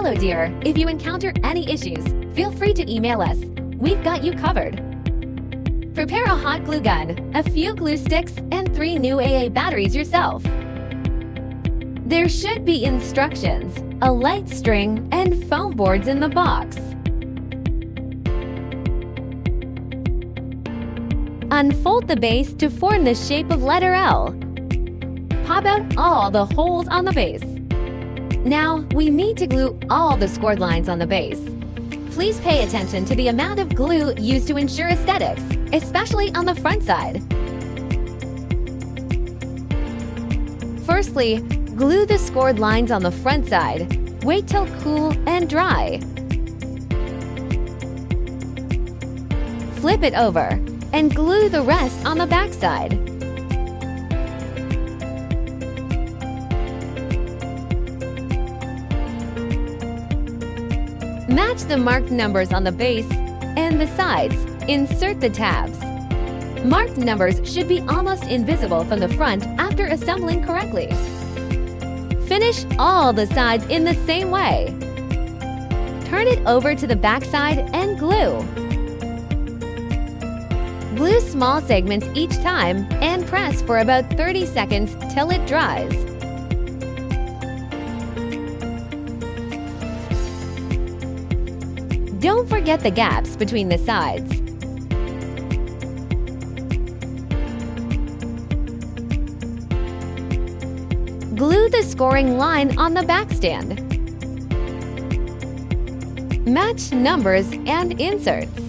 Hello dear, if you encounter any issues, feel free to email us. We've got you covered. Prepare a hot glue gun, a few glue sticks, and 3 new AA batteries yourself. There should be instructions, a light string, and foam boards in the box. Unfold the base to form the shape of letter L. Pop out all the holes on the base. Now, we need to glue all the scored lines on the base. Please pay attention to the amount of glue used to ensure aesthetics, especially on the front side. Firstly, glue the scored lines on the front side. Wait till cool and dry. Flip it over and glue the rest on the back side. Match the marked numbers on the base and the sides. Insert the tabs. Marked numbers should be almost invisible from the front after assembling correctly. Finish all the sides in the same way. Turn it over to the back side and glue. Glue small segments each time and press for about 30 seconds till it dries. Don't forget the gaps between the sides. Glue the scoring line on the back stand. Match numbers and inserts.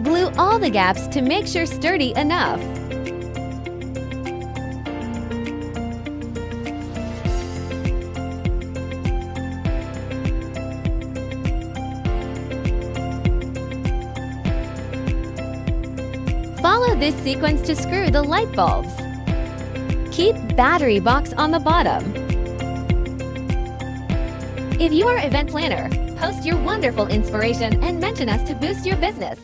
Glue all the gaps to make sure sturdy enough. Follow this sequence to screw the light bulbs. Keep battery box on the bottom. If you are an event planner, post your wonderful inspiration and mention us to boost your business.